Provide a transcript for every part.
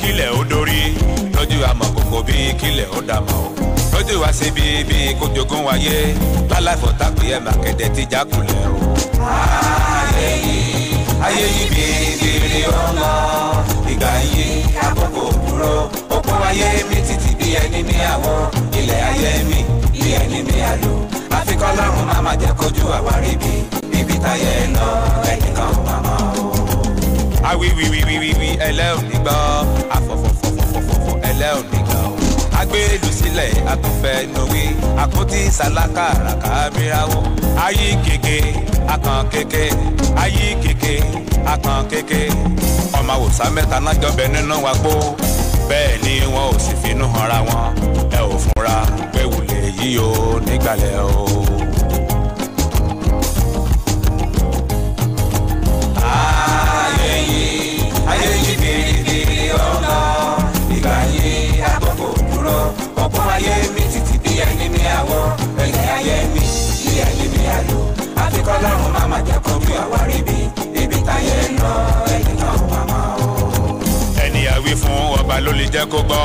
kílẹ̀ ó dórí lójú amọ̀kòkò bí kílẹ̀ ó dàmọ̀ lójú wa sí bí kó jogún wáyé lálàfọ̀ tàbí ẹ̀ màkẹ́dẹ́ ti jákulẹ̀ o. ayé yìí bìrì ọmọ ìgbà yìí àkókò dúró òpó ayé mi títí bí ẹni ní àwọ̀ ilẹ̀ ayé mi bí ẹni ní àlò àfikọ́ lọ́rùn má má jẹ́ kójú àwárí bí ibi táyé lọ ẹnìkan ò má mọ̀ o. Awiwiwiwiwi ẹlẹ́ ò ní gbọ́ afọ̀fọ̀fọ̀fọ̀fọ̀ ẹlẹ́ ò ní gbọ́ agbélu sílẹ̀ àtúnfẹ́ nowí àpótí sàlákà ràkà mìíràwó ayé kéke akàn kéke ayé kéke akàn kéke ọmọ àwòsàn mẹ́ta náà jọbẹ nínú wa gbó bẹ́ẹ̀ ni wọn ò sì finú hanra wọn ẹ ò fúnra pé wùlé yìí o nígbàlẹ̀ o. ayé yìí bìrì ọ̀nà ìgbà yìí àkókò dúró ọ̀pọ̀ ayé mi títí bí ẹni mi àwọ̀ ẹ̀yẹ ayé mi bí ẹni mi àlò àfikọ́ lọ́rùn má má jẹ́ kó bí àwárí bí ibi táyé lọ ẹni náà má má o. ẹni àwí fún ọba ló lè jẹ́ kó gbọ́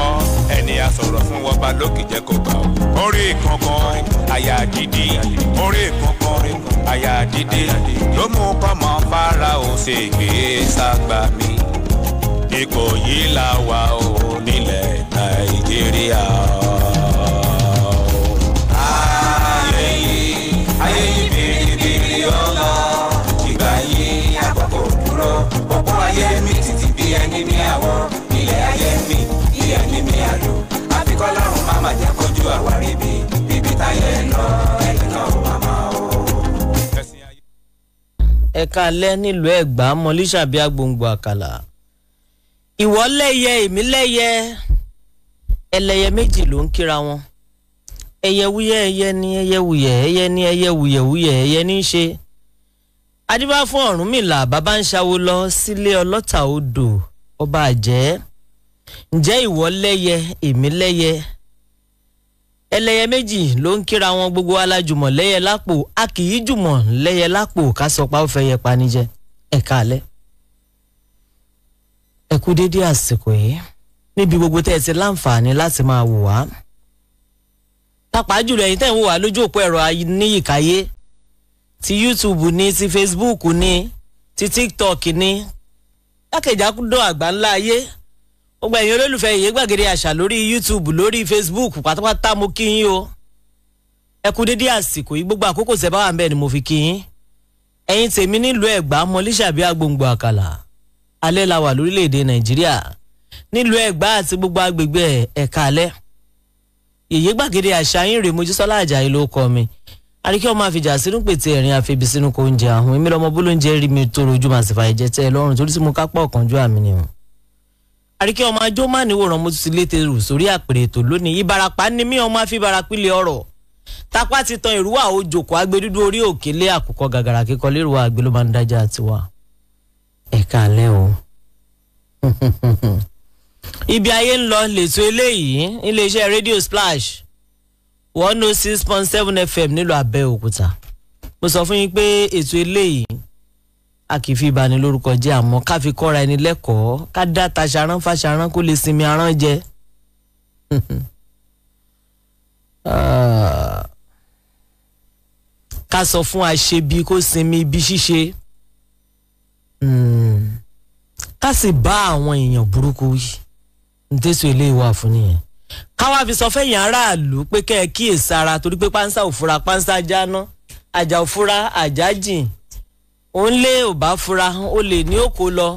ẹni àsọ̀rọ̀ fún ọba ló kì í jẹ́ kó gbọ́ orí kankan àyà dídí orí kankan àyà dídí ló mú kọ́mọ Fáráò ṣe gbé ságbá mi ipò yìí la wà ó nílẹ̀ Nàìjíríà. ayé yìí bìrì ọ̀nà ìgbà yìí àkókò dúró òpó ayé mi títí bí ẹni mi àwọ̀ ilẹ̀ ayé mi bí ẹni mi àlò àfikọ́ lọ́rùn má má jẹ́ kójú àwárí bí ibi táyé lọ ẹni náà má má o. ẹ̀ka alẹ́ nílùú Ẹ̀gbá mọ́lísàbí agbóngbò àkàlà ìwọ lẹ́yẹ èmi lẹ́yẹ ẹlẹ́yẹ méjì ló ń kíra wọn ẹyẹ wúyẹ́ ẹyẹ ní ẹyẹ wúyẹ́ ẹyẹ ní ẹyẹ wúyẹ́wúyẹ́ ẹyẹ ní í ṣe adíbá fún Ọ̀rúnmìlà bàbá ń ṣàwó lọ sílé ọlọ́ta odò ọba àjẹ́ ǹjẹ́ ìwọ lẹ́yẹ èmi lẹ́yẹ ẹlẹ́yẹ méjì ló ń kíra wọn gbogbo alájùmọ̀ lẹ́yẹ lápò a kì í jùmọ̀ lẹ́yẹ lápò ká sọ pa ó fẹ́ yẹ panijẹ ẹ̀ka alẹ́ ẹ kú dédé àsìkò yìí níbi gbogbo tẹ́ ẹ ti láǹfààní láti máa wò wá pàápàá jùlọ ẹ̀yin tẹ́ ń wò wá lójú òpó ẹ̀rọ ayélujára ti YouTube ní ti Facebook ní ti TikTok ní jákèjádò àgbáńlá ayé gbogbo ẹ̀yin olólùfẹ́ Ìyè Gbàgede Àṣà lórí YouTube lórí Facebook pátápátá mo kí yín o ẹ kú dédé àsìkò yìí gbogbo àkókò tẹ́ bá wà ńbẹ̀ ni mo fi kí yín ẹ̀yin tèmi nílùú Ẹ̀gbá mọ́lísàbí agbóngbò àkàlà alẹ́ la wà lórílẹ̀‐èdè Nàìjíríà nílùú Ẹ̀gbá àti gbogbo agbègbè ẹ̀ka alẹ́ Ìyè Gbàgede Àṣà yín rèé Mojísọ́lá Àjàyí ló kọ mi àríkẹ́ ọmọ àfijá sínú pètè ẹ̀rín àfẹ́bí sínú kò ń jẹ àwọn èmi lọ́mọ bólóúnjẹ rí mi tó rojú màsífà ìjẹ́ tẹ́ ẹ lọ́rùn torí tí mo kápá ọ̀kánjú àmì ni wọn. àríkẹ́ ọmọ ajó má níwòrán mo tún ti létè rù sórí àpèrè ètò lónìí Ìbàràpá ni mí ọmọ àfibàràpìlẹ̀ ọ̀rọ̀ tápá ti tan ìrúwà òjòkó agbẹdúdú orí òkèlè àkùkọ gàgàrà kíkọ lérò àgbẹ ló máa ń dájà àtiwá ẹ̀ka alẹ́ o. ibi ayé ń lọ lẹ́tọ́ eléyìí iléeṣẹ́ rédíò Splash 106.7 FM nílùú Abẹ́òkúta mo sọ fún yín pé ètò eléyìí a kì í fi ìbanilórúkọ jẹ́ àmọ́ ká fi kọ́ra ẹni lẹ́kọ̀ọ́ ká dá taṣaran fàṣaran kó lè sinmi aràn jẹ. ká sọ fún aṣebi kó sinmi ibi ṣíṣe ká sì bá àwọn èèyàn burúkú yìí ntẹ́sọ̀ eléyìí wà fún nìyẹn káwá fi sọ fẹ́yìn aráàlú pé kẹ́ ẹ kíyèsára torí pé pánsá òfura pánsá jáná àjà òfura àjà jìn òun lé ò bá fura ó lè ní òkò lọ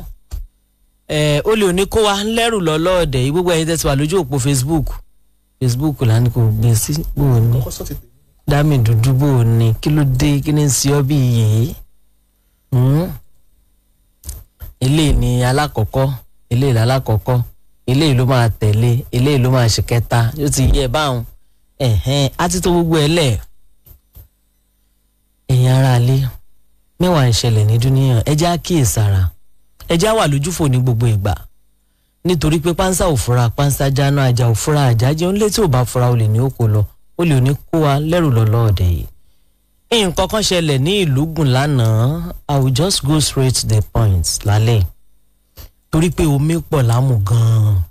ó lè ní kó wa lẹ́rù lọ lọ́ọ̀dẹ̀ yìí gbogbo ẹ̀yin tẹ́sí wà lójú òpó Facebook lánàá kò gbé sí bò ní dámì dúdú bò ní kí ló dé kí ní sí ọ bí yìí eléyìí ni alákọ̀ọ́kọ́ eléyìí lálákọ̀ọ́kọ́ eléyìí ló máa tẹ̀lé eléyìí ló máa ṣe kẹta yóò ti yẹ báwọn á ti tó gbogbo ẹ̀ lẹ̀ ẹ̀yin aráalé mẹ́wàá ń ṣẹlẹ̀ ní dúníyàn ẹjẹ́ á kíyèsára ẹjẹ́ á wà lójúfò ní gbogbo ìgbà nítorí pé pánsá òfura pánsá jáná àjà òfura àjà jẹun létí ò bá fura olè ní òkò lọ olè ò ní kó wa lẹ́rù lọ́lọ́ọ̀dẹ̀ yìí. nǹkan kan ṣẹlẹ̀ ní Ìlúgùn lánàá I will just go straight to the point lálẹ́ torí pé omi pọ̀ lámù gan-an.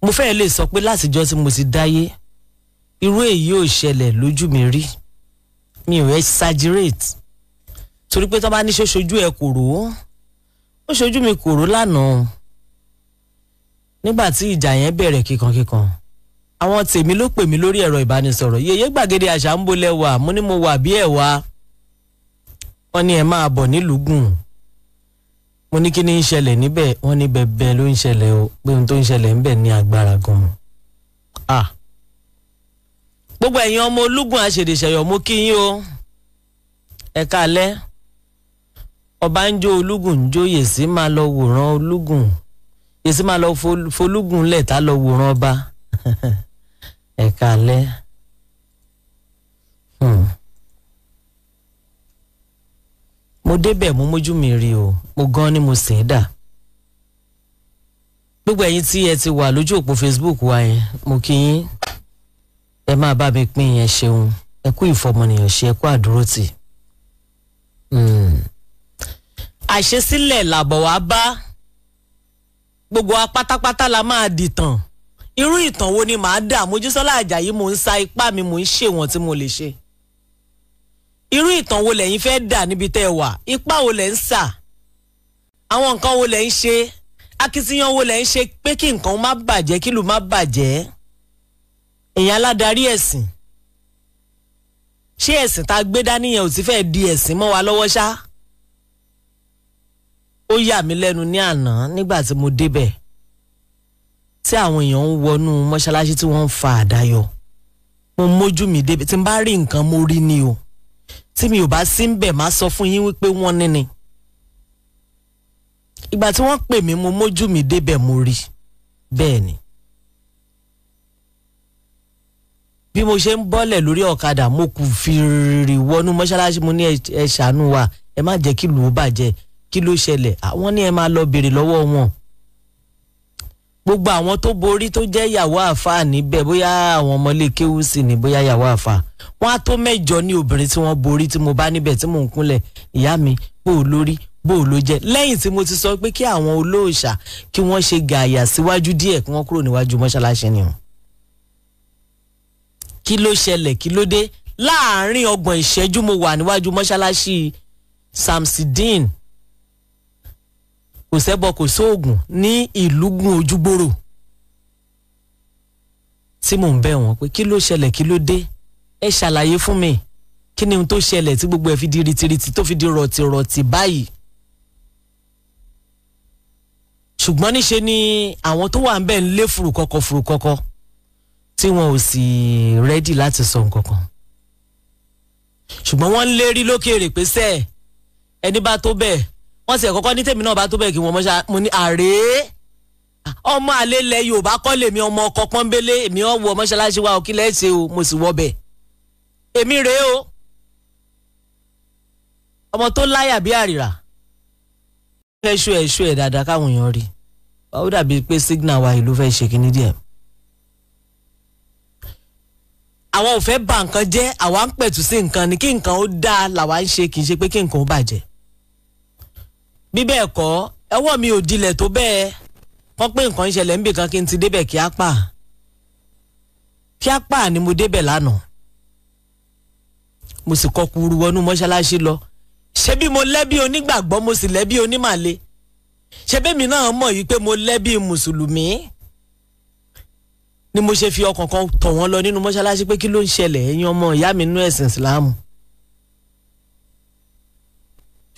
Mo fẹ́ lè sọ pé látijọ́ tí mo ti dáyé irú èyí ò ṣẹlẹ̀ lójú mi rí. Mi ò exaggerate torí pé tó bá ní ṣoṣojú ẹ kòró ó ṣojú mi kòró lánàá nígbà tí ìjà yẹn bẹ̀rẹ̀ kíkankíkan. Àwọn tèmi ló pè mí lórí ẹ̀rọ ìbánisọ̀rọ̀, yèyé gbàgede àṣà ń bolẹ̀ wà, mo ní mo wà bí ẹ̀ wá. Wọ́n ní ẹ máa bọ̀ nílùúgùn. Mo ní kí ni ń ṣẹlẹ̀ níbẹ̀, wọ́n ní bẹ̀bẹ̀ ló ń ṣẹlẹ̀ o, pé ohun tó ń ṣẹlẹ̀ níbẹ̀ ní agbára gan-an. Gbogbo ẹ̀yin ọmọ olúgun àṣèdèṣẹ̀yọ̀ mo kí yín o. Ẹ káalẹ́. Ọba ń jó olúgun ń jó, Yèsí máa lọ wòran olúgun. Yèsí máa lọ folúgun lẹ̀ tá lọ wòran ọba. Ẹ káalẹ́. Mo débẹ̀ mo mójú mi rí o, mo gan ni mo sì ń dà. Gbogbo ẹ̀yin tí ẹ ti wà lójú òpó Facebook wa yẹn, mo kí yín. Ẹ máa bá mi pín yẹn ṣeun. Ẹ kú ìfọmọnìyàn ṣe, ẹ kú àdúrótì. Àṣesílẹ̀ làbọ̀ wá bá. Gbogbo wa pátápátá la máa dìtàn. Irú ìtàn wo ni màá dà? Mojísọ́lá Àjàyí mò ń sa ipá mi, mò ń ṣe wọ̀n tí mo lè ṣe. Irú ìtàn wo lẹ̀yin fẹ́ dà níbi tẹ́ ẹ wà? Ipá wo lẹ̀ ń sà? Àwọn nǹkan wo lẹ̀ ń ṣe? Akitiyan wo lẹ̀ ń ṣe pé kí nǹkan má bàjẹ́, kí ìlú má bàjẹ́? Èèyàn aládarí ẹ̀sìn. Ṣé ẹ̀sìn tá a gbé dání yẹn ò ti fẹ́ di ẹ̀sìn mọ́ wa lọ́wọ́ ṣá? Ó yà mí lẹ́nu ní àná nígbà tí mo débẹ̀. Tí àwọn èèyàn ń wọnú mọ́ṣáláṣí tí wọ́n ń fa àdáyọ. Mo mójú mi débẹ̀, tí n bá rí nǹkan mo rí ni o. Tí mi ò bá sí ń bẹ̀ máa sọ fún yín wípé wọ́n ní ni. Ìgbà tí wọ́n pè mí mo mójú mi débẹ̀ mo rí. Bẹ́ẹ̀ ni. Bí mo ṣe ń bọ́lẹ̀ lórí ọ̀kadà mo kù fìrì wọnú mọ́ṣáláṣí, mo ní ẹ ṣàánú wa, ẹ má jẹ́ kí ìlú ó bàjẹ́, kí ló ṣẹlẹ̀? Àwọn ní ẹ máa lọ béèrè lọ́wọ́ wọn. Gbogbo àwọn tó borí tó jẹ́ ìyàwó àfáà níbẹ̀, bóyá àwọn ọmọlé kéwú sí ni, bóyá ìyàwó àfáà, wọ́n á tó 8 ní obìnrin tí wọ́n borí tí mo bá níbẹ̀ tí mò ń kúnlẹ̀, ìyá mi bó o lórí bó o ló jẹ́. Lẹ́yìn tí mo ti sọ pé kí àwọn olóòṣà kí wọ́n ṣe gààyà síwájú díẹ̀ kí wọ́n kúrò níwájú mọ́ṣáláṣí ni o. Kí ló ṣẹlẹ̀, kí ló dé? Láàárín 30 ìṣẹ́jú mo wà níwájú mọ́ṣáláṣí Samsideen kò sẹ́bọ kò sóògùn ní ìlúgun Ojúgbòrò tí mò ń bẹ̀ wọ́n pé kí ló ṣẹlẹ̀, kí ló dé? Ẹ ṣàlàyé fún mi. Kí ni ohun tó ṣẹlẹ̀ tí gbogbo ẹ̀ fi di ritiriti tó fi di rọ̀tìrọ̀tì báyìí? Ṣùgbọ́n níṣe ni àwọn tó wà ń bẹ̀ ń lé fùrùkọ́kọ́ tí wọn ò sì rẹ́dì láti sọ nǹkan kan. Ṣùgbọ́n wọ́n ń lérí lókèèrè pé sẹ́ẹ̀ ẹni bá tó bẹ́ẹ̀, wọ́n sì ẹ̀kọ́kọ́ ní tèmi náà bá tó bẹ́ẹ̀ kí wọ́n mo ní àrè ọmọ àlélẹ̀ Yorùbá kọ́ lèmi, ọmọ ọkọ̀ pọ́nbélé, èmi ọ̀ wọ mọ́ṣáláṣí wa òkí lẹ́sẹ̀ o, mo sì wọ bẹ̀. Èmi rèé o, ọmọ tó láyà bí àrìrà. Ẹ̀ṣọ́ ẹ̀ dáadáa káwọn èèyàn rí. Ó dàbí pé signal wa ìlú fẹ́ ṣe kíní díẹ̀. Àwọn ò fẹ́ bà nǹkan jẹ́, àwa ń pẹ̀tù sí nǹkan ni, kí nǹkan ó dáa làwa ń ṣe, kì í ṣe pé kí nǹkan ó bàjẹ́. Bí bẹ́ẹ̀ kọ́, ẹwọ́ mi ò dilẹ̀ tó bẹ́ẹ̀. Wọ́n pé nǹkan ń ṣẹlẹ̀ níbì kan kí n ti débẹ̀ kíápà ni mo débẹ̀ lánàá. Mo sì kọ́ kúrú wọnú mọ́ṣáláṣí lọ. Ṣé bí mo lẹ́bí onígbàgbọ́ mo sì lẹ́bí onímàle? Ṣé bẹ́mi náà mọ̀ yìí pé mo lẹ́bí mùsùlùmí? Ni mo ṣe fi ọkàn kan tọ̀ wọ́n lọ nínú mọ́ṣáláṣí pé kí ló ń ṣẹlẹ̀ ẹ̀yin ọmọ ìyá mi nínú ẹ̀sìn Ìsìláàmù.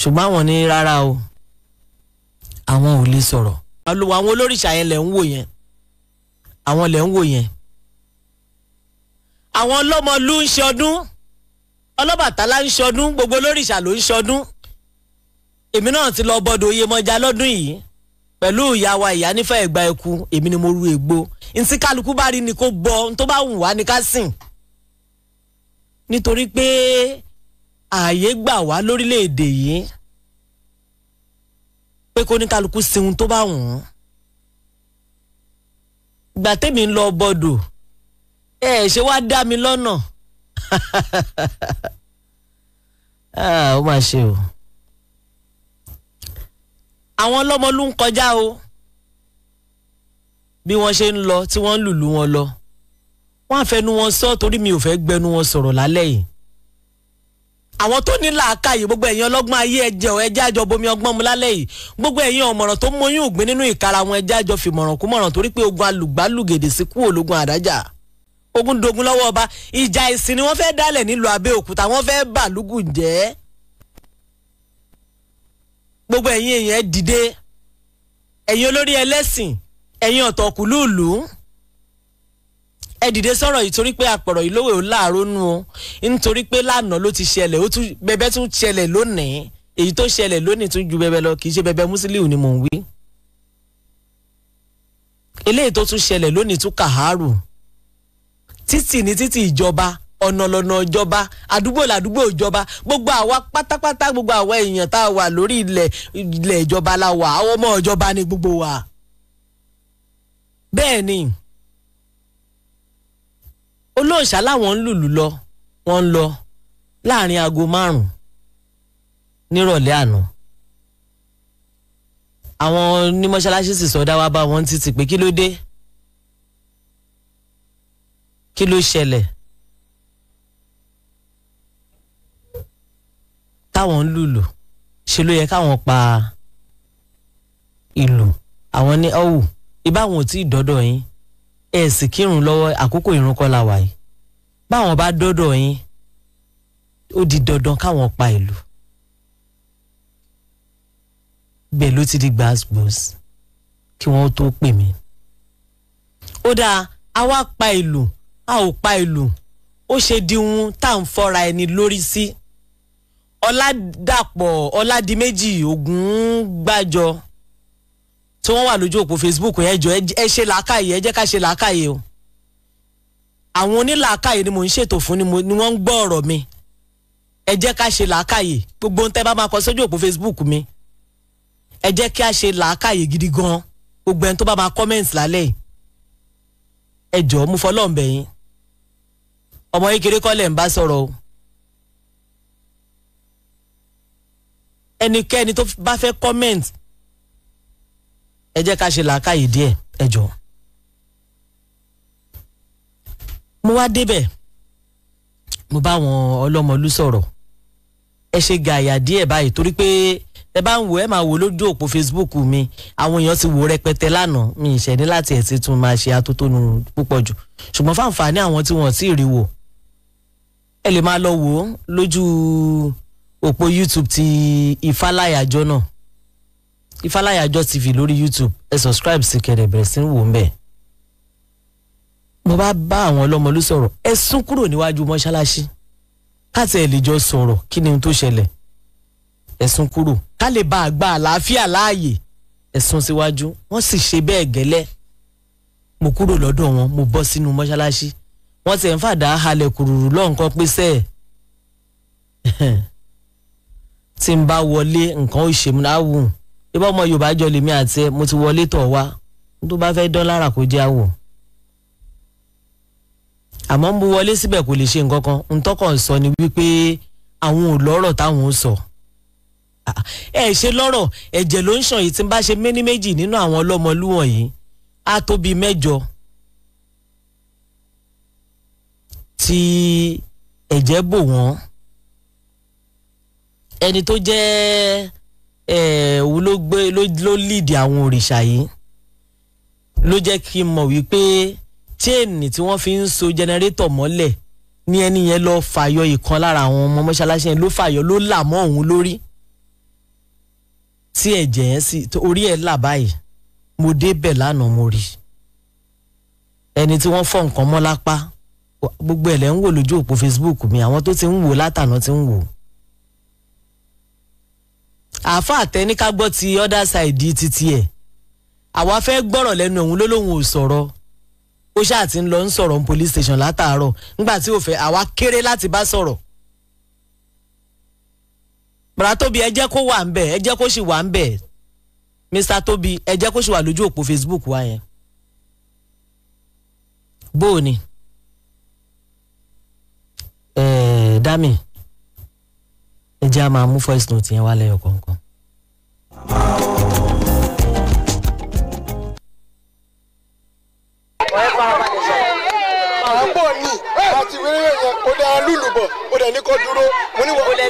Ṣùgbọ́n àwọn ní rárá o, àwọn ò lè sọ̀rọ̀. Àwọn olórìṣà yẹn lẹ̀ ń wò yẹn, àwọn lẹ̀ ń wò yẹn. Àwọn ọlọ́mọlú ń ṣọdún, Ọlọ́bàtálá ń ṣọdún, gbogbo olórìṣà ló ń ṣọdún. Èmi náà ti lọ bọ́dọ̀ Oyèmọjà lọ́dún yìí pẹ̀lú ìyá wa Ìyá Nífẹ̀ẹ́ Ẹ̀gbá Ẹ̀kú, èmi ni mo ru ègbò. Ntí kálukú bá rí ni kó gbọ́, tó bá wù wá ni ká sìn. Nítorí pé ààyè gbà wá lórílẹ̀‐èdè yìí pé kó ní kálukú sin ohun tó bá wù ú. Ìgbà tèmi ń lọ bọ́dọ̀, ṣé wá dá mi lọ́nà? Ó mà ṣe o. àwọn ọlọ́mọ ló ń kọjá o bí wọ́n ṣe ń lọ tí wọ́n ń lùlù wọn lọ wọ́n á fẹnu wọn sọ torí mi ò fẹ́ gbẹnu wọn sọ̀rọ̀ lálẹ́ yìí àwọn tó ní làákàyè gbogbo ẹ̀yin ọlọ́gbọ́n ayé ẹjẹ́ àjọ bomi ọgbọ́n mu lálẹ́ yìí gbogbo ẹ̀yin ọ̀mọ̀ràn tó mọyún ògbìn nínú ìkara wọn ẹjẹ́ àjọ fìmọ̀ràn kú mọ̀ràn torí pé ogun alùgbálùgèdè sí kú ológun àdájà ogun dogun lọ́wọ́ ọba ìjà ìsìn ni wọ́n fẹ́ dálẹ̀ nílùú Abẹ́òkúta wọ́n fẹ́ bàlúgùn jẹ́ gbogbo ẹ̀yin èèyàn dìde ẹ̀yin olórí ẹlẹ́sìn ẹ̀yin ọ̀tọ̀kùlùlù ẹ dìde sọ̀rọ̀ yìí torí pé àpọ̀rọ̀ yìí lówó láàárọ̀ nù o nítorí pé lánàá ló ti ṣẹlẹ̀ ó tún bẹbẹ tún ṣẹlẹ̀ lónìí èyí tó ṣẹlẹ̀ lónìí tún ju bẹbẹ lọ kì í ṣe bẹbẹ Musiliu ni mò ń wí eléyìí tó tún ṣẹlẹ̀ lónìí tún kàhárù títì ní títì ìjọba ọ̀nà lọ́nà ìjọba àdúgbò làdúgbò ìjọba gbogbo àwa pátápátá gbogbo àwa èèyàn tá a wà lórí ilẹ̀ ìjọba la wà àwọn ọmọ ìjọba ni gbogbo wa bẹ́ẹ̀ ni olóòṣà láwọn ń lùlù lọ wọ́n ń lọ láàrin aago 5 nírọ̀lẹ́ àná àwọn ní mọ́ṣáláṣí sì sọdá wá bá wọn títí pé kí ló dé kí ló ṣẹlẹ̀ táwọn ń lùlù ṣe ló yẹ káwọn pa ìlù àwọn ní ọ̀hù ìbáwọn ò tí ì dọ́dọ̀ yín ẹ sì kírun lọ́wọ́ àkókò ìrun kọ́ la wà yìí báwọn bá dọ́dọ̀ yín ó di dandan káwọn pa ìlú bẹ́ẹ̀ ló ti di gbàgbọ́s kí wọ́n tó pè mí ó dáa a wá pa ìlú a ò pa ìlú ó ṣe dihun tá à ń fọ́ra ẹni lórí sí Ọládàpọ̀ Ọládìméjì Ògúngbàjọ tí wọ́n wà lójú òpó Facebook yẹn jọ ẹ ṣe làákàyè ẹ jẹ́ ká ṣe làákàyè o àwọn onílàákàyè ni mò ń ṣètò fún ni wọ́n ń gbọ́ ọ̀rọ̀ mi ẹ jẹ́ ká ṣe làákàyè gbogbo ohun tẹ́ bá máa kọ sójú òpó Facebook mi ẹ jẹ́ kí a ṣe làákàyè gidi gan gbogbo ẹni tó bá máa comment lálẹ́ yìí ẹ jọ̀ọ́ mú fọlọ́run bẹ̀ yín ọmọ kékeré kọ́ lẹ̀ ń bá sọ̀rọ̀ o ẹnikẹ́ni tó bá fẹ́ comment ẹ jẹ́ ká ṣe làákàyè díẹ̀ ẹ jọ̀ọ́ mo wá débẹ̀ mo bá wọn ọlọ́mọlú sọ̀rọ̀ ẹ ṣe gàyà díẹ̀ báyìí torí pé ẹ bá ń wò ẹ máa wò lójú òpó Facebook mi àwọn èèyàn ti wò rẹpẹtẹ lánàá mi ìṣẹ̀ní láti ẹ̀ ti tún máa ṣe atótónu púpọ̀ jù ṣùgbọ́n fáǹfààní àwọn tí wọ́n ti rí wò ẹ lè máa lọ wò ó lójú òpó YouTube ti Ìfáláyàjọ náà Ìfáláyàjọ TV lórí YouTube ẹ subscribe sí kẹrẹ bẹ̀rẹ̀ sí ń wò ń bẹ̀ mo bá àwọn ọlọ́mọlú sọ̀rọ̀ ẹ sún kúrò níwájú mọ́ṣáláṣí káàtì ẹ̀ lè jọ sọ̀rọ̀ kí ni ohun tó ṣẹlẹ̀ ẹ sún kúrò ká lè bá àgbà àlàáfíà láàyè ẹ sún síwájú wọ́n sì ṣe bẹ́ẹ̀ gẹ́lẹ́ mo kúrò lọ́dọ̀ wọn mo bọ́ sínú mọ́ṣáláṣí wọ́n ti ẹ̀ ń fàdá halẹ̀ kùrùrù lọ́nkàn pèsè tí n bá wọlé nǹkan ó ṣe mú náà wù ibà ọmọ Yorùbá jọ lèmi àti ẹ mo ti wọlé tọ̀ wá tó bá fẹ́ dán lára kó jẹ́ àwọ̀ àmọ́ mo wọlé síbẹ̀ kò lè ṣe nǹkan kan n tọ́kàn sọ ni wípé àwọn ò lọ́rọ̀ táwọn ń sọ ẹ ṣe lọ́rọ̀ ẹ̀jẹ̀ ló ń ṣàn yìí tí n bá ṣe méní méjì nínú àwọn ọlọ́mọlú wọ̀nyí á tó bíi 8 tí ẹ̀jẹ̀ bò wọ́n ẹni tó jẹ́ òun ló líìdì àwọn òrìṣà yìí ló jẹ́ kí n mọ̀ wípé chain tí wọ́n fi ń so jẹnẹrétọ̀ mọ́lẹ̀ ní ẹni yẹn lọ fàyọ ìkan lára àwọn ọmọ mọ́ṣáláṣí yẹn ló fàyọ ló là mọ́ òun lórí tí ẹ̀jẹ̀ yẹn sì orí ẹ̀ là báyìí mo débẹ̀ lánàá mo rí ẹni tí wọ́n fọ́ nǹkan mọ́ lápá gbogbo ẹ̀ lẹ́ ń wò lójú òpó Facebook mi àwọn tó ti ń wò látàná ti ń wò àáfà àtẹni ká gbọ́ ti other side títí ẹ̀ àwa fẹ́ gbọ́rọ̀ lẹ́nu òun ló lóun ò sọ̀rọ̀ ó ṣáà ti ń lọ ń sọ̀rọ̀ ní police station látàárọ̀ nígbà tí ò fẹ́ àwa kéré láti bá sọ̀rọ̀ bàrà Tóbi ẹ jẹ́ kó wà ń bẹ̀ ẹ jẹ́ kó sì wà ń bẹ̀ Mr. Tóbi ẹ jẹ́ kó sì wà lójú òpó Facebook wa yẹn bó o ní Dami ẹ jẹ́ a máa mú voice note yẹn wá lẹ́yọ̀ kọ̀ọ̀kan. ní àti ìwé yẹn ó dá lùlù bọ̀ ó dẹ̀ ní kó dúró mo ní wọ́n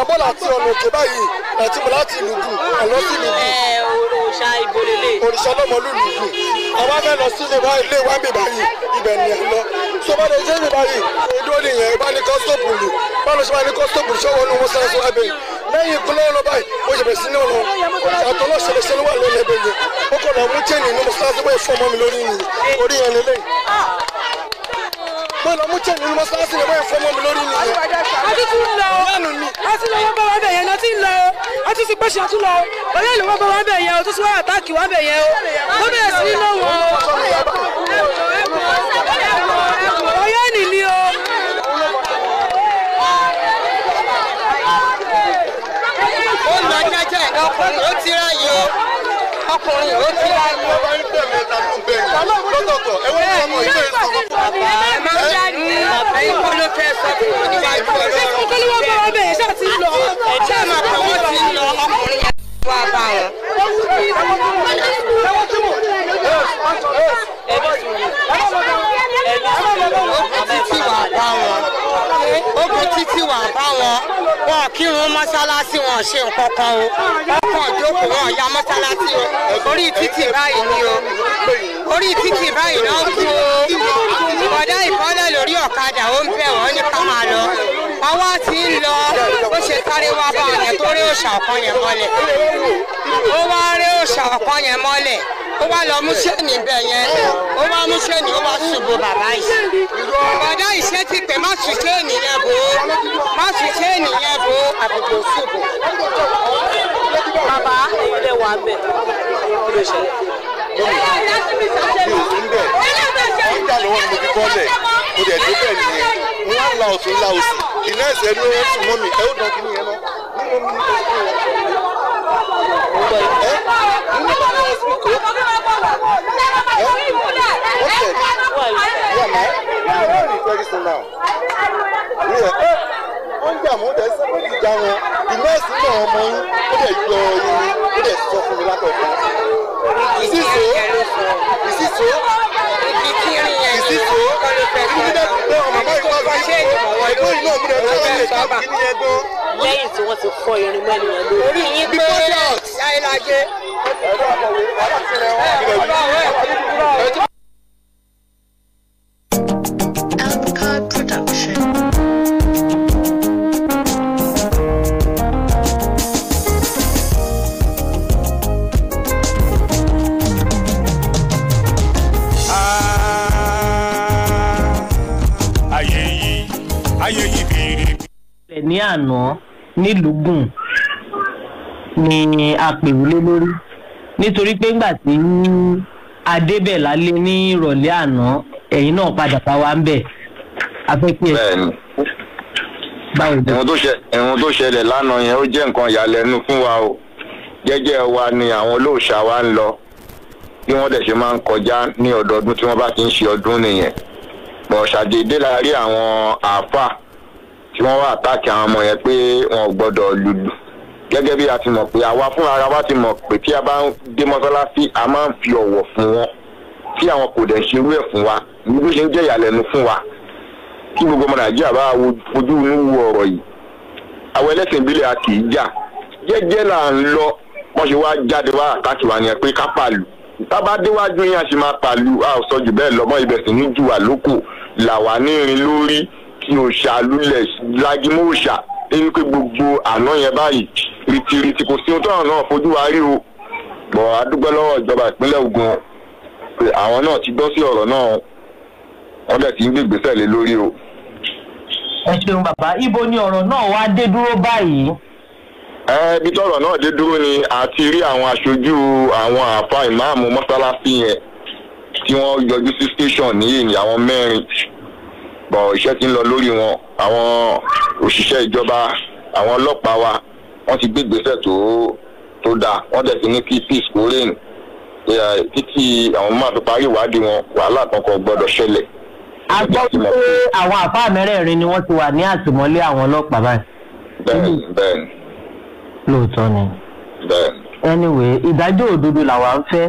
àbọ̀ láti ọ̀nà òkè báyìí láti bọ̀ láti ìlú gùn àlọ́ sí ìlú gùn. òrìṣà ìbòlélẹ̀. òrìṣà lọ́mọ lùlù gùn àwọn fẹ́ lọ sí ilé wa mi báyìí ibẹ̀ ni à ń lọ sọ́bàdàn jẹ́ mi báyìí ìdúró nìyẹn ìbá ní kọ́sítọ́ọ̀bù lù báwo ṣe máa ní kọ́sítọ́ọ̀bù ṣọ́wọ́ ní wọ́n sáré sọ́wọ́ ẹbẹ̀ lẹ́yìn ìpínlẹ̀ ọ̀nà báyìí mo ṣẹ̀bẹ̀ sí ní ọ̀nà àtọ́lọ́ ṣẹlẹ̀ wà lórí ẹbẹ̀ yẹn ó kọ̀ lọ mú chain ní mo sáré wọ́n fọ́ ọmọ mi lórí ni orí yẹn lélẹ̀ mo lọ mú chain ní mo sáré wọ́n fọ́ ọmọ mi lórí ni. a ti tún lọ a ti lọ wọ́n bá wá bẹ̀ yẹn náà ti lọ a ti fi pẹ́ṣẹ̀ a tún lọ ọ̀rẹ́ ìlú wọ́n bá wá bẹ̀ yẹn o tó tún wá àtáàkì wá bẹ̀ yẹn o tó bẹ̀rẹ̀ sí ní lọ́wọ́ ọ̀yẹ́ nìní o. ó lọ jẹ́jẹ́ ọkùnrin ó ti ráyè o ọkùnrin ó ti ráyè o. bàbá yín tẹ̀lé tàbí bẹ́ẹ̀ lọ́tọ̀ọ̀tọ̀ ẹ wọ́n ní ọmọ ilé ìsọ̀rọ̀ fún wa. ẹ máa ń jáde bàbá yín kó ló fẹ́ sọ fún wọn níwájú ọlọ́run. kí ló wọ́n bá wá bẹ̀ yẹn ṣáà ti lọ. ṣé máa pọ̀ wọ́n ti ń lọ ọkùnrin yẹn wá bá wọn. ogun títí wà bá wọn wọn kírun mọ́sálásí wọn ṣe nǹkan kan o ọkàn jókòó wọn ya mọ́sálásí o orí títì báyìí ni o orí títì báyìí náà kú o bọ̀dá ìkọ́lẹ̀ lórí ọ̀kadà ó ń bẹ̀ wọ́n ní ká máa lọ ọwọ́ ti ń lọ ó ṣe sáré wá bá wọn yẹn tó rí òòṣà ọ̀kan yẹn mọ́lẹ̀ ó wá rí òòṣà ọ̀kan yẹn mọ́lẹ̀ ó wá lọ mú ṣéènì bẹ̀ yẹn ó wá mú ṣéènì ó wá ṣubú bàbá yìí bọ̀dá ìṣe ti pè má sùn ṣéènì yẹn bò ó má sùn ṣéènì yẹn bò ó àbùkù ṣubú. bàbá ilé wa ń bẹ̀ kí ló ṣẹlẹ̀. wọ́n jà lọ́wọ́ ni mo fi bọ́lẹ̀ mo dẹ̀ dé bẹ́ẹ̀ nìyẹn wọ́n á la ọ̀tún la òsì ìná ẹ̀sẹ̀ ló ń sùn mọ́ mi ẹ ó dán kí nìyẹn náà nínú mi ní ọ̀sùn yẹn. wọ́n jà mọ́ dẹ̀ sẹ́kọ̀ọ́ ìjà wọn ìná ẹ̀sìn náà ọmọ yín ó dẹ̀ yọ irin ó dẹ̀ sọ fún mi látọ̀kan. ìsísò ìsísò ìsísò ìdílé pé ọmọ máa ń wá sí ẹ̀gbọ́n yìí náà múlẹ̀ tó wọ́n lè ká kí ni ẹgbọ́n. lẹ́yìn tí wọ́n ti fọ́ irin mẹ́rin yẹn lórí. orí yín pé láyélájé. Alcard Production. ní àná nílùúgùn ni a pè wúlé lórí nítorí pé ńgbà tí adébẹ̀ lálẹ́ ní ìrọ̀lẹ́ àná ẹ̀yin náà padà bá wa ń bẹ̀ afẹ́kẹ́ bẹ́ẹ̀ni báwo ni. ẹ̀hún tó ṣẹlẹ̀ lánàá yẹn ó jẹ́ nǹkan ìyàlẹ́nu fún wa o jẹ́jẹ́ wa ni àwọn olóòṣà wa ń lọ bí wọ́n dẹ̀ ṣe máa ń kọjá ní ọdọọdún tí wọ́n bá ti ń ṣe ọdún nìyẹn bọ̀ ṣàdédé la rí àwọn àáfàá tí wọ́n wá àtàkì àwọn ọmọ yẹn pé wọn ò gbọ́dọ̀ lùlù gẹ́gẹ́ bí a ti mọ̀ pé àwa fúnra ara wa ti mọ̀ pé tí a bá ń dé mọ́sálásí a máa ń fi ọ̀wọ̀ fún wọn tí àwọn kò dẹ̀ ṣerú ẹ̀ fún wa ní bó ṣe ń jẹ́ ìyàlẹ́nu fún wa kí gbogbo ọmọ nàìjíríà bá fojú inú wo ọ̀rọ̀ yìí àwọn ẹlẹ́sìn ìbílẹ̀ a kì í jà jẹ́jẹ́ là ń lọ wọ́n ṣe wá jáde wá àtàkì wa nìyẹn pé ká pàlù tábà déwájú yín a ṣe máa pàlù a ò sọ jù bẹ́ẹ̀ lọ́mọ ibẹ̀ sì ní ju àlókò làwà ní irin lórí kí òòṣà lulẹ̀ lágímọ̀ òòṣà ẹni pé gbogbo àná yẹn báyìí rìtìrìtì kò sí ohun tó àwọn náà fojú wa rí o bọ̀ adúgbò lọ́wọ́ ìjọba ìpínlẹ̀ Ògùn pé àwọn náà ti gbọ́ sí ọ̀rọ̀ náà wọ́n dẹ̀ ti ń gbègbèsẹ̀ lé lórí o. ẹ ṣeun bàbá ibo ni ọ̀rọ̀ náà wá dé dúró báyìí. ibi tọ́rọ̀ náà dé dúró ni àti rí àwọn aṣojú àwọn àáfàá ìmáàmù mọ́sálásí yẹn tí wọ́n yọjú sí station níyì ní àwọn mẹ́rin bọ̀ iṣẹ́ ti ń lọ lórí wọn àwọn òṣìṣẹ́ ìjọba àwọn ọlọ́pàá wa wọ́n ti gbé ìgbésẹ̀ tó dáa wọ́n dẹ̀ ti ní kí peace kó rèé títí àwọn máa fi parí ìwádìí wọn wàhálà kankan gbọ́dọ̀ ṣẹlẹ̀. a gbọ́ pé àwọn àfáà mẹ́rẹ̀ẹ̀rin ni wọ́n ti wà ní àtìmọ́lé àwọn ọlọ́pàá báyìí. bẹ́ẹ̀ni. lóòótọ́ ni. bẹ́ẹ̀ni. anyway ìdájọ́ òdodo làwa ń fẹ́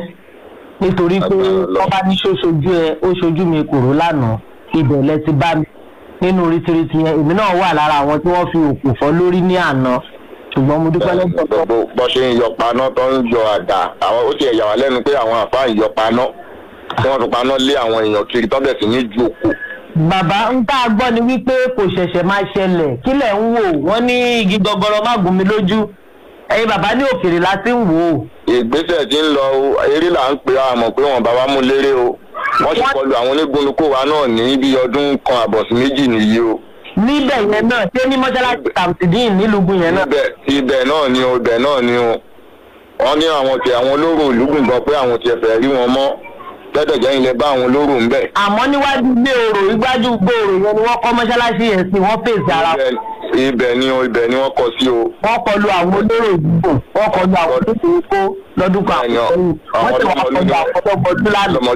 nítorí pé ọba ní ṣoṣojú ẹ ó ṣojú mi kòró lánàá ibẹ̀ lẹ ti bá mi nínú rítírísí yẹn èmi náà wà lára àwọn tí wọ́n fi òkú fọ́ lórí ní àná ṣùgbọ́n mo dúpẹ́ lọ́pọ̀. bó ṣe ń yọ paná tó ń yọ àdá àwọn ó ti ẹ̀yà wá lẹ́nu pé àwọn àfáà ń yọ paná tí wọ́n fi paná lé àwọn èèyàn kiri tó bẹ̀ sí ní ju òkú. bàbá ń tá a gbọ́ ni wípé kò ṣẹ̀ṣẹ̀ máa ṣẹlẹ̀ kílẹ̀ ń wò wọ́n ní igi gọgọrọ má gún mi lójú ẹ̀yin bàbá ní òkèèrè la ti ń wò ó. ìgbésẹ̀ tí ń lọ eré là ń pè á mọ̀ pé wọn bàbá mú léré o wọ́n sì kọlu àwọn onígunukó wa náà ní bí ọdún kan àbọ̀sí méjì nìyí o. níbẹ̀ yẹn náà ṣé ní mọ́ṣáláṣí tàmsídìn nílùú yẹn náà. ibẹ̀ náà ni o ibẹ̀ náà ni o wọ́n ní àwọn olóró ìlúgùn gan pé àwọn tiẹ̀ fẹ́ rí wọn mọ́ tẹ́tẹ̀ jẹ́ ilẹ̀ bá àwọn olóró ń bẹ̀. àmọ́ níwájú gbé orò iwájú gbòòrò yẹn ni wọ́n kọ́ mọ́ṣáláṣí yẹn sí wọ́n fèsì ara wọn. ibẹ̀ ni wọ́n kọ sí o. wọ́n kọlu àwọn olóró ìdìbò wọ́n kọlu àwọn olóṣèlú lọ́dún kan àkọ́kọ́ wọ́n ti wà kọlu àkọ́dọ́gbọ́dún lánàá.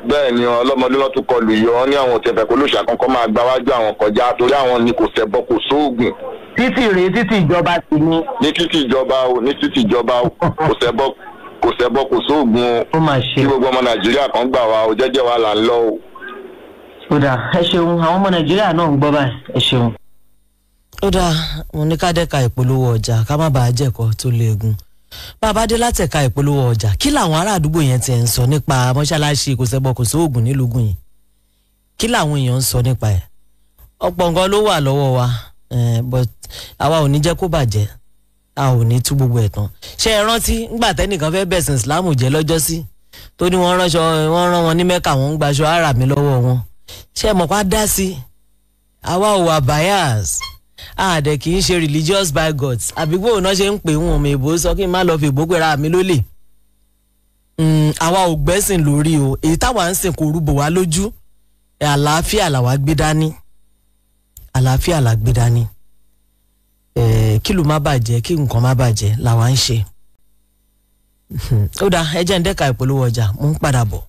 bẹ́ẹ̀ ni ọlọ́mọdún lọ́ọ́ tún kọlu yìí wọ́n ní àwọn tẹ̀fẹ̀ kó lóṣà kankan máa gba wájú àwọn kọjá torí àwọn ni kò ṣẹbọ kò sóògùn. títì rèé títì ìjọba sì ni. ní títì ìjọba o kò ṣẹbọ kò sóògùn o. ó mà ṣe. kí gbogbo ọmọ nàìjíríà kan gbà wá o jẹ́jẹ́ wa là ń lọ o. ó dà ẹ ṣeun àwọn ọmọ nàìjíríà náà ń gbọ́ báyìí ẹ ṣeun. ó dáa mo ní ká dẹ́ka ìpolówó ọjà ká má bàa jẹ̀kọ́ tó léegun bàbá dé látẹ̀ka ìpolówó ọjà kí làwọn ará àdúgbò yẹn ti ń sọ nípa mọ́ṣáláṣí kò ṣẹbọ kò sóògùn nílùú yìí kí làwọn èèyàn ń sọ nípa ẹ̀ ọ̀pọ̀ nǹkan ló wà lọ́wọ́ wa but àwa ò ní jẹ́ kó bàjẹ́ a ò ní tú gbogbo ẹ̀ tán ṣé ẹ rántí ńgbà tẹ́nìkan fẹ́ bẹ̀sìn ìsìláàmù jẹ́ lọ́jọ́sí tó ní wọ́n rán wọn ní mẹ́kà wọ́n ń gbaṣọ ara mi lọ́wọ́ wọn ṣé ẹ mọ̀ pa dá sí àwa ò wà bias àdẹ kì í ṣe religious bigots àbígbó náà ṣe ń pè wọn ọmọ ìbò sọ kí n má lọ fi ìbò pera mi lólè àwa ò gbẹ́sìn lórí o èyí táwa ń sìn kò rúbò wá lójú àlàáfíà làwa gbé dání àlàáfíà là gbé dání kí ló má bàjẹ́ kí nǹkan má bàjẹ́ làwa ń ṣe ó dáa ẹ jẹ́ ń dẹ́ka ìpolówó ọjà mo ń padà bọ̀.